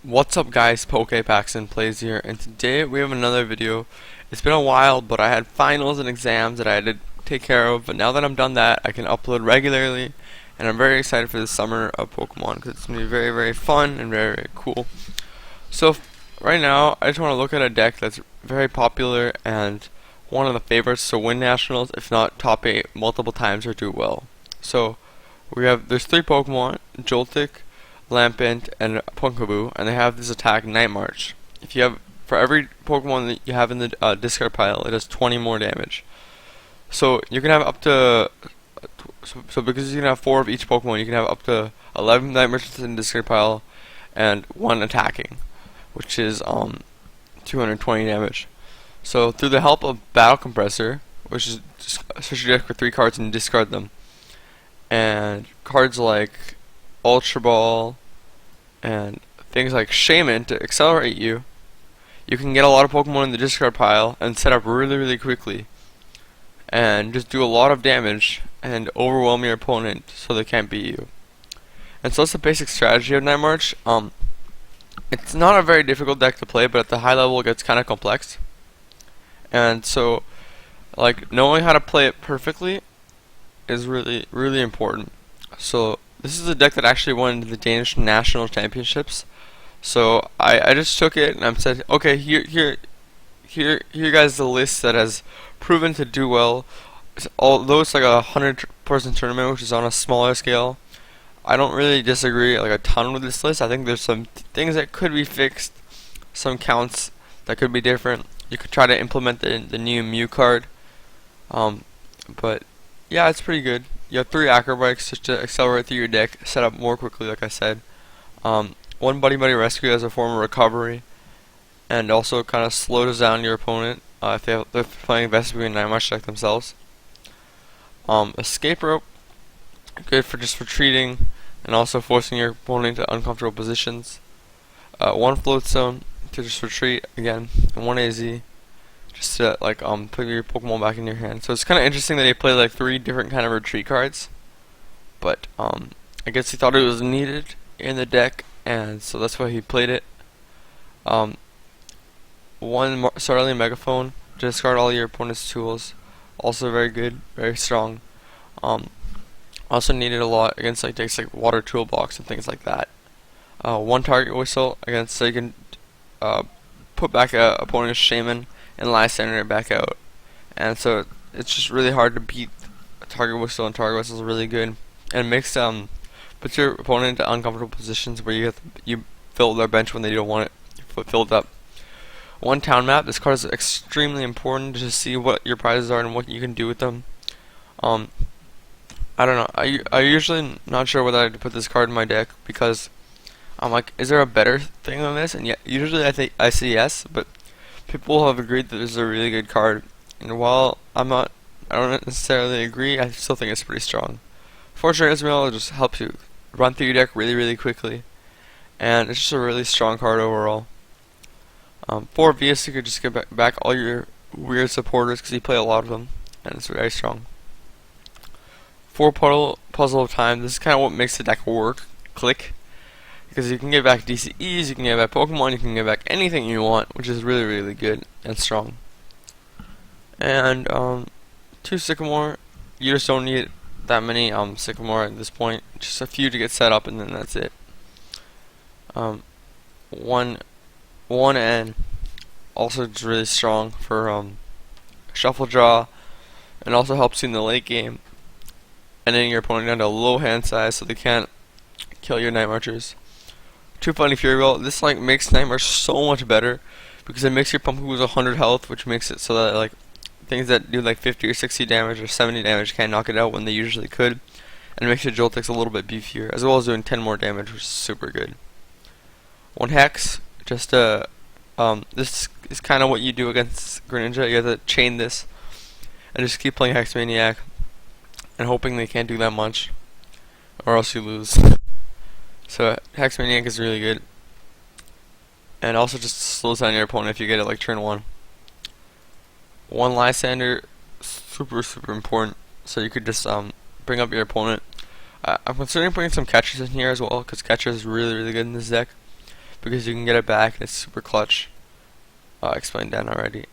What's up guys, PokePacksNPlays here, and today we have another video. It's been a while, but I had finals and exams that I had to take care of, but now that I'm done that, I can upload regularly, and I'm very excited for the summer of Pokemon, because it's going to be very, very fun and very, very cool. So, right now, I just want to look at a deck that's very popular and one of the favorites to win Nationals, if not top 8 multiple times or do well. So, there's 3 Pokemon, Joltik, Lampent, and Punkaboo, and they have this attack, Night March. If you have, for every Pokemon that you have in the discard pile, it does 20 more damage. So you can have up to, so because you can have 4 of each Pokemon, you can have up to 11 Night Marches in the discard pile, and 1 attacking, which is 220 damage. So through the help of Battle Compressor, which is just search your deck for 3 cards and discard them, and cards like Ultra Ball, and things like Shaman to accelerate you, you can get a lot of Pokemon in the discard pile and set up really, really quickly, and just do a lot of damage and overwhelm your opponent so they can't beat you. And so that's the basic strategy of Night March. It's not a very difficult deck to play, but at the high level it gets kind of complex. And so, like, knowing how to play it perfectly is really, really important. So this is a deck that actually won the Danish national championships. So I just took it and I said, okay, here guys, the list that has proven to do well. Although it's like a 100-person tournament, which is on a smaller scale, I don't really disagree like a ton with this list. I think there's some things that could be fixed, some counts that could be different. You could try to implement the new Mew card, but yeah, it's pretty good. You have 3 acrobatics just to accelerate through your deck, set up more quickly, like I said. 1 Buddy Buddy Rescue as a form of recovery, and also kind of slows down your opponent if they're playing Vespi and Night March deck themselves. Escape Rope, good for just retreating and also forcing your opponent into uncomfortable positions. 1 Float Zone to just retreat again, and 1 AZ just to put your Pokemon back in your hand. So it's kind of interesting that he played like 3 different kind of retreat cards, but I guess he thought it was needed in the deck, and so that's why he played it. 1 Starly Megaphone to discard all your opponent's tools, also very good, very strong. Also needed a lot against like decks like Water Toolbox and things like that. 1 Target Whistle against, so you can put back a opponent's Shaman and Lysander back out, and so it's just really hard to beat Target Whistle, and Target Whistle is really good, and it makes puts your opponent into uncomfortable positions where you fill their bench when they don't want it filled up. 1 Town Map. This card is extremely important to see what your prizes are and what you can do with them. I don't know. I usually not sure whether I to put this card in my deck because I'm like, is there a better thing than this? And yet, usually I say yes, but people have agreed that this is a really good card. And while I don't necessarily agree, I still think it's pretty strong. Fortune Ismail just helps you run through your deck really, really quickly, and it's just a really strong card overall. 4 Vias, you could just get back all your weird supporters because you play a lot of them, and it's very strong. 4 Puzzle of Time. This is kind of what makes the deck click, because you can get back DCEs, you can get back Pokemon, you can get back anything you want, which is really, really good and strong. And 2 Sycamore. You just don't need that many Sycamore at this point. Just a few to get set up, and then that's it. 1 N. Also just really strong for shuffle draw, and also helps you in the late game, ending your opponent down to a low hand size so they can't kill your Night Marchers. 2 Funny Fury Ball. This makes Night March so much better because it makes your Pumpkin lose 100 health, which makes it so that things that do 50 or 60 damage or 70 damage can't knock it out when they usually could, and it makes your Joltix a little bit beefier, as well as doing 10 more damage, which is super good. 1 Hex. Just this is kind of what you do against Greninja. You have to chain this and just keep playing Hex Maniac and hoping they can't do that much, or else you lose. So Hex Maniac is really good, and also just slows down your opponent if you get it turn 1. 1 Lysander, super, super important, so you could just bring up your opponent. I'm considering putting some catchers in here as well, because catchers is really, really good in this deck, because you can get it back and it's super clutch. Explained that already.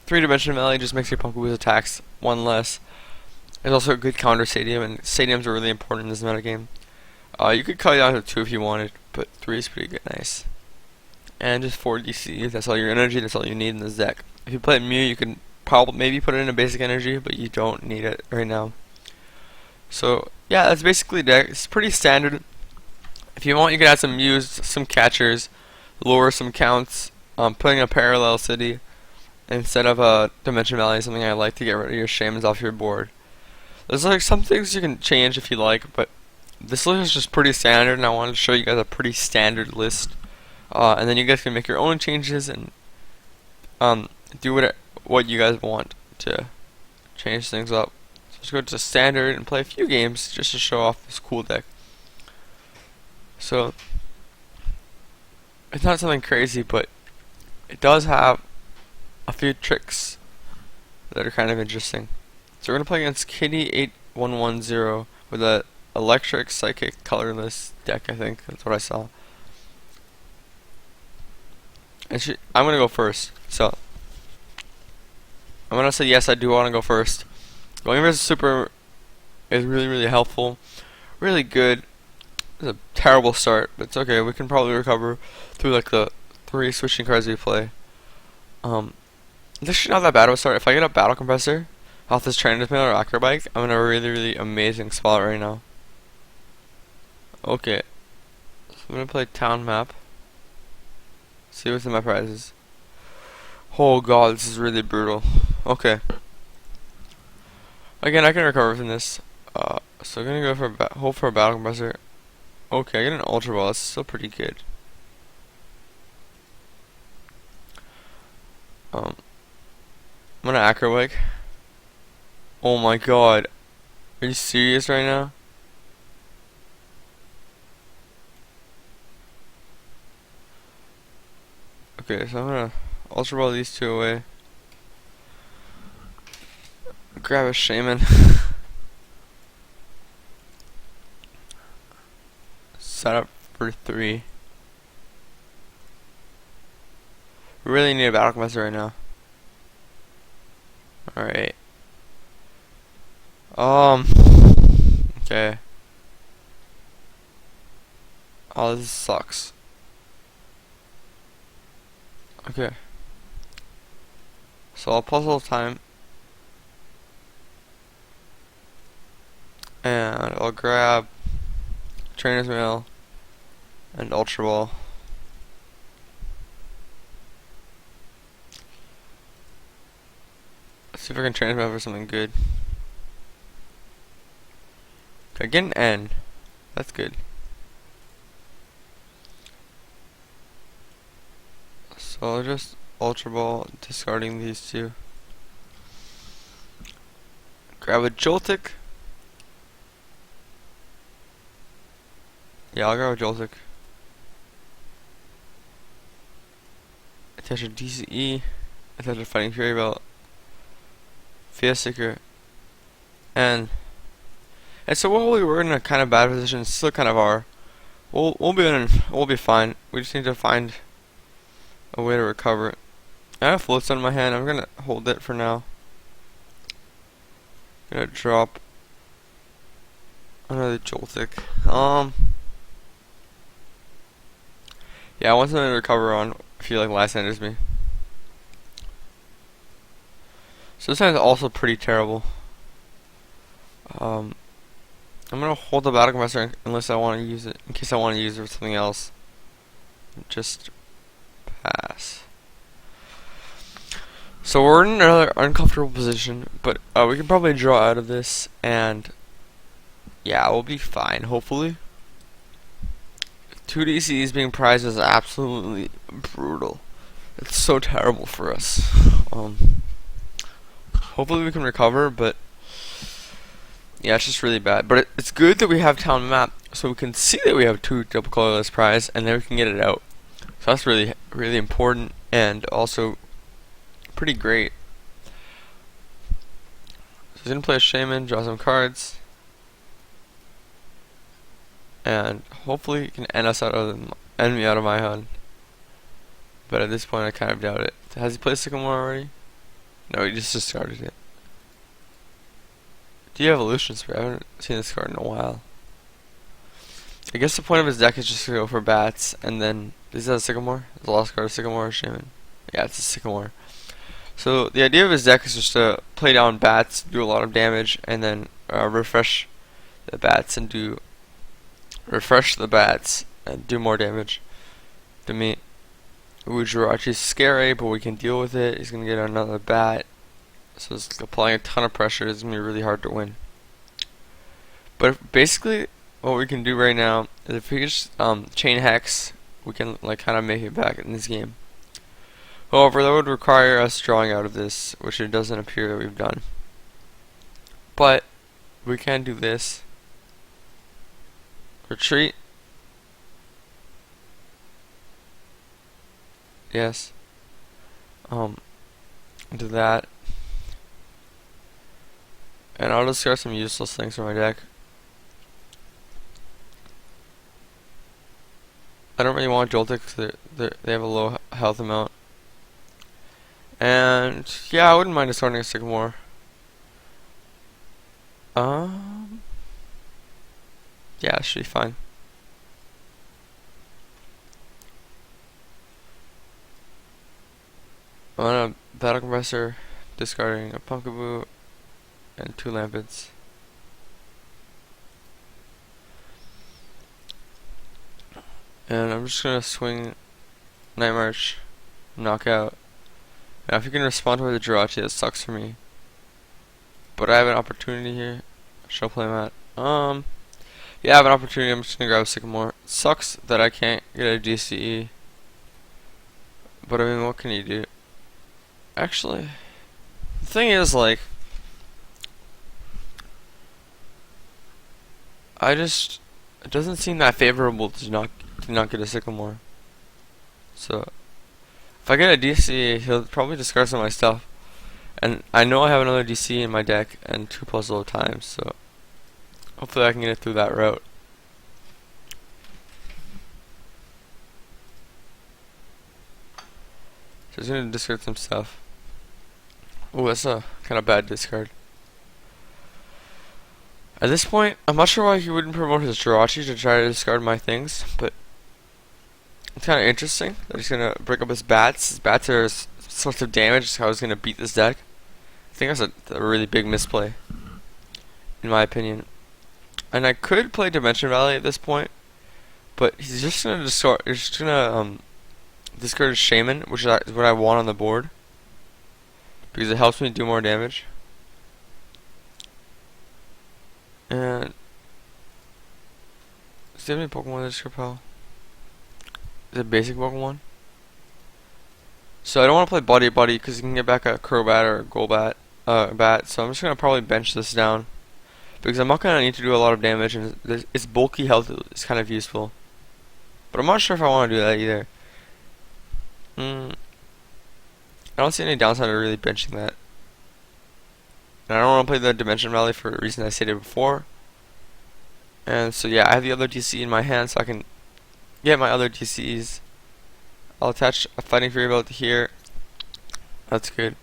3-dimensional melee just makes your Pokeboo's attacks one less. There's also a good counter stadium, and stadiums are really important in this metagame. You could cut it down to 2 if you wanted, but 3 is pretty good, nice. And just 4 DC, that's all your energy, that's all you need in this deck. If you play Mew, you can probably maybe put it in a basic energy, but you don't need it right now. So yeah, that's basically the deck. It's pretty standard. If you want, you can add some Mews, some catchers, lower some counts, putting a parallel city instead of a dimension valley is something I like to get rid of your shamans off your board. There's like some things you can change if you like, but this list is just pretty standard, and I wanted to show you guys a pretty standard list. And then you guys can make your own changes and do what you guys want to change things up. So just go to standard and play a few games just to show off this cool deck. So it's not something crazy, but it does have a few tricks that are kind of interesting. So we're gonna play against Kitty8110 with a electric, psychic, colorless deck. I think that's what I saw. And I'm gonna go first. So I'm gonna say yes, I do want to go first. Going versus super is really helpful, really good. It's a terrible start, but it's okay. We can probably recover through like the 3 switching cards we play. This should not that bad of a start. If I get a Battle Compressor off this Trainer's Mail or Acrobike, I'm in a really amazing spot right now. Okay, so I'm gonna play Town Map. See what's in my prizes. Oh god, this is really brutal. Okay. Again, I can recover from this. So I'm gonna go for hope for a Battle Compressor. Okay, I get an Ultra Ball. That's still pretty good. I'm gonna Acrobike. Oh my god. Are you serious right now? Okay, so I'm gonna Ultra Ball these 2 away. Grab a Shaman. Set up for 3. We really need a Battle Compressor right now. Alright. Okay. Oh, this sucks. Okay. So I'll puzzle time. And I'll grab Trainer's Mail and Ultra Ball. Let's see if I can Trainer's Mail for something good. Okay, get an N. That's good. So I'll just Ultra Ball, discarding these 2. Grab a Joltik. Yeah, I'll grab a Joltik. Attach a DCE. Attach a Fighting Fury Belt. Field Sticker. And so while we were in a kind of bad position, still kind of are. We'll be fine. We just need to find a way to recover it. I have floats on my hand. I'm gonna hold it for now. Gonna drop another Joltik. Yeah, I want something to recover on. I feel like last enters me. So this hand is also pretty terrible. I'm gonna hold the Battle Compressor unless I want to use it, in case I want to use it for something else. Just pass. So we're in another uncomfortable position, but we can probably draw out of this, and yeah, we'll be fine, hopefully. 2 DCs being prized is absolutely brutal. It's so terrible for us. Hopefully we can recover, but yeah, it's just really bad. But it's good that we have Town Map, so we can see that we have 2 double colorless prize, and then we can get it out. So that's really important, and also pretty great. So he's gonna play a Shaman, draw some cards, and hopefully he can end me out of my hand. but at this point I kind of doubt it. Has he played Sycamore already? No, he just discarded it. De-evolution spray. I haven't seen this card in a while. I guess the point of his deck is just to go for bats, and then is that a Sycamore? The last card of Sycamore or Shaman? Yeah, it's a Sycamore. So the idea of his deck is just to play down bats, do a lot of damage, and then refresh the bats and do more damage. To me, Ujirachi's scary, but we can deal with it. He's gonna get another bat, so it's applying a ton of pressure. It's gonna be really hard to win. But basically, what we can do right now is if we just chain hex, we can like kind of make it back in this game. However, that would require us drawing out of this, which it doesn't appear that we've done. But we can do this. Retreat. Yes. Do that. And I'll discard some useless things from my deck. I don't really want Joltik because they have a low health amount. And yeah, I wouldn't mind discarding a Sycamore. Yeah, it should be fine. I'm on a Battle Compressor, discarding a Pumpkaboo and 2 Lampids. And I'm just gonna swing Night March, knockout. Now if you can respond with a Jirachi, that sucks for me. But I have an opportunity here. Should I play Matt? Yeah, I have an opportunity. I'm just gonna grab a Sycamore. It sucks that I can't get a DCE. But I mean, what can you do? Actually, the thing is, like, it doesn't seem that favorable to not get a Sycamore. So if I get a DC, he'll probably discard some of my stuff, and I know I have another DC in my deck and 2 puzzle times, so hopefully I can get it through that route. So he's gonna discard some stuff. Oh, that's a kind of bad discard. At this point, I'm not sure why he wouldn't promote his Jirachi to try to discard my things, but it's kind of interesting that he's gonna break up his bats. His bats are a source of damage. That's how he's gonna beat this deck. I think that's a really big misplay, in my opinion. And I could play Dimension Valley at this point, but he's just gonna discard. He's just gonna discard his Shaman, which is what I want on the board, because it helps me do more damage. And does he have any Pokemon that just repel? Is it basic Pokemon? So I don't want to play Buddy Buddy because you can get back a Crobat or a Golbat bat. So I'm just gonna probably bench this down because I'm not gonna need to do a lot of damage, and its bulky health is kind of useful. But I'm not sure if I want to do that either. I don't see any downside to really benching that. And I don't want to play the Dimension Valley for the reason I stated before. And so yeah, I have the other DC in my hand, so I can get my other DCs. I'll attach a Fighting Fury Belt here. That's good.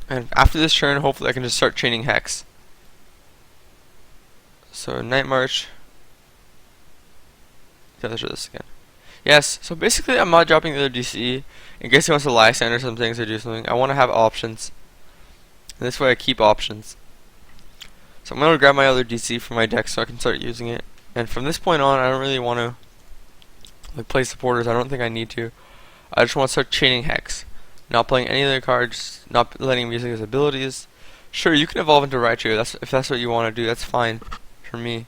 And after this turn, hopefully I can just start chaining Hex. So Night March. Let's try this again. Yes, so basically I'm not dropping the other DCE. In case he wants to Lysander some things or do something, I want to have options. And this way I keep options. So I'm going to grab my other DC from my deck so I can start using it. And from this point on, I don't really want to like play supporters. I don't think I need to. I just want to start chaining Hex. Not playing any other cards, not letting him use his abilities. Sure, you can evolve into Raichu. If that's what you want to do, that's fine for me.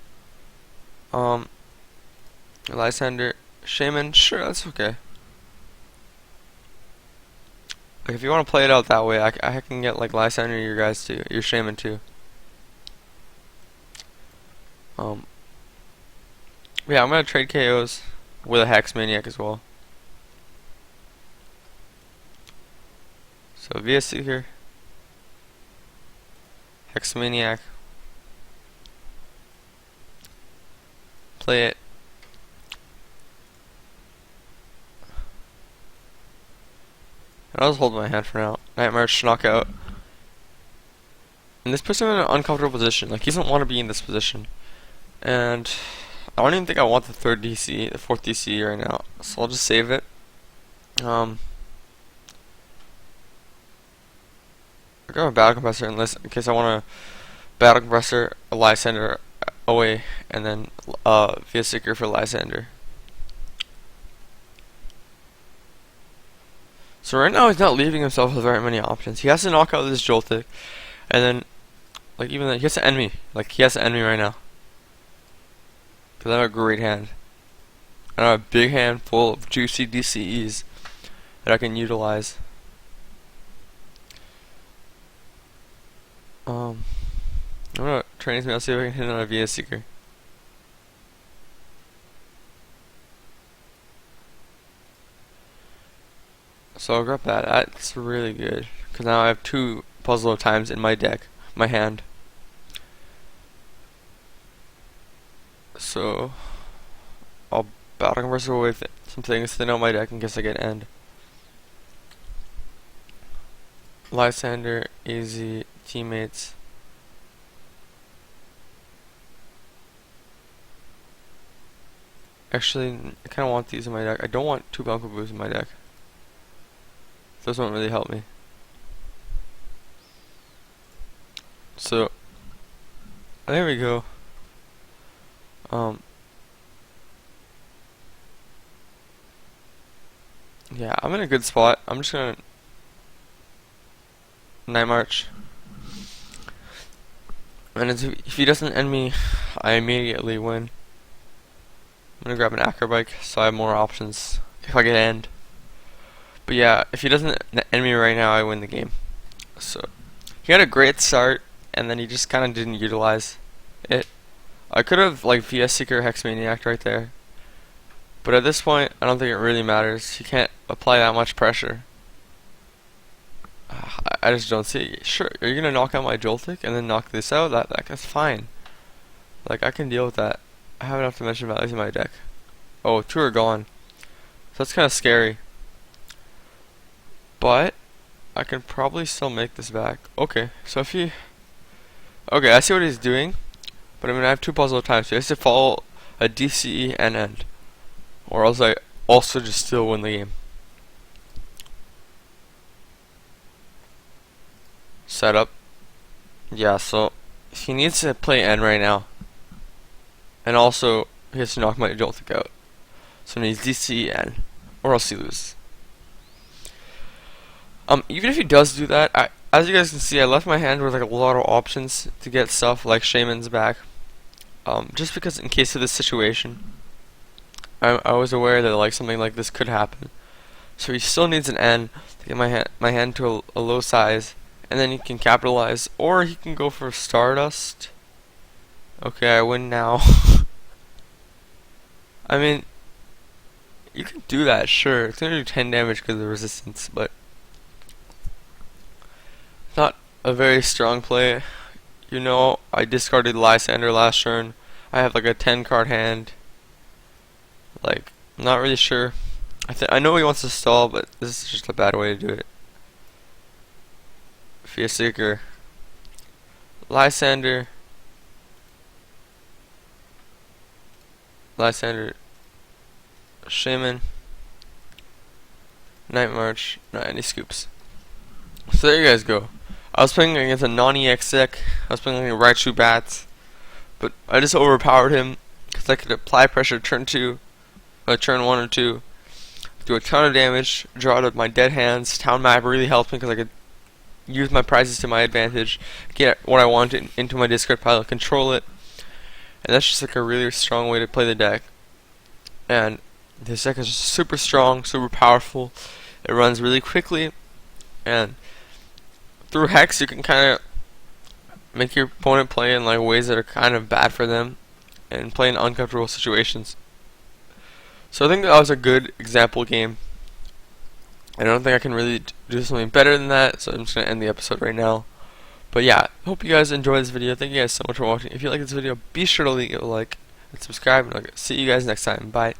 Lysander, Shaman, sure, that's okay. Like if you want to play it out that way, I can get like Lysander your guys too, your Shaman too. Yeah, I'm gonna trade KOs with a Hex Maniac as well. So VSC here, Hex Maniac, play it. And I'll just hold my hand for now. Night March, knockout. And this puts him in an uncomfortable position. Like, he doesn't want to be in this position. And I don't even think I want the third DC, the fourth DC right now. So I'll just save it. I got a battle compressor in case I want to battle compressor, a Lysander away, and then via seeker for Lysander. So right now he's not leaving himself with very many options. He has to knock out this Joltik, and then like even then he has to end me. Like he has to end me right now. Because I have a great hand. I have a big hand full of juicy DCEs that I can utilize. I'm gonna train me. I'll see if I can hit on a VS Seeker. So I'll grab that. That's really good. Because now I have 2 puzzle of times in my deck. My hand. So I'll battle compressor with some things thin out my deck in case I get end. Lysander, AZ, teammates. Actually, I kind of want these in my deck. I don't want 2 Bunkaboos in my deck. Those won't really help me. So, there we go. Yeah, I'm in a good spot. I'm just gonna Night March. And if he doesn't end me, I immediately win. I'm gonna grab an acrobike so I have more options if I get end. But yeah, if he doesn't end me right now, I win the game. So he had a great start, and then he just kind of didn't utilize it. I could have like VS Seeker Hex Maniac right there, but at this point, I don't think it really matters. He can't apply that much pressure. I just don't see it. Sure, are you gonna knock out my Joltik and then knock this out? That's fine. Like I can deal with that. I have enough dimension values in my deck. Oh, 2 are gone. So that's kind of scary. But I can probably still make this back. Okay, so if he... Okay, I see what he's doing. But I mean, I have 2 puzzle times. So he has to follow a DCE and end. Or else I also just still win the game. Setup. Yeah, so he needs to play end right now. And also, he has to knock my Joltik out. So he needs DCE end. Or else he loses. Even if he does do that, as you guys can see, I left my hand with like a lot of options to get stuff like Shaman's back. Just because in case of this situation, I was aware that like something like this could happen. So he still needs an end to get my hand to a low size, and then he can capitalize, or he can go for Stardust. Okay, I win now. I mean, you can do that, sure. It's gonna do 10 damage because of the resistance, but not a very strong play. You know, I discarded Lysander last turn. I have like a 10 card hand. Like, I'm not really sure. I know he wants to stall, but this is just a bad way to do it. Fear Seeker, Lysander, Shaman, Night March, not any scoops. So there you guys go. I was playing against a non-EX deck. I was playing like Raichu Bats, but I just overpowered him because I could apply pressure turn 1 or 2, do a ton of damage, draw out of my dead hands. Town map really helped me because I could use my prizes to my advantage, get what I wanted into my discard pile, control it, and that's just like a really strong way to play the deck. And this deck is super strong, super powerful. It runs really quickly, and through Hex you can kind of make your opponent play in like ways that are kind of bad for them and play in uncomfortable situations. So I think that was a good example game. I don't think I can really do something better than that, so I'm just going to end the episode right now. But yeah, hope you guys enjoyed this video. Thank you guys so much for watching. If you like this video, be sure to leave a like and subscribe, and I'll see you guys next time. Bye.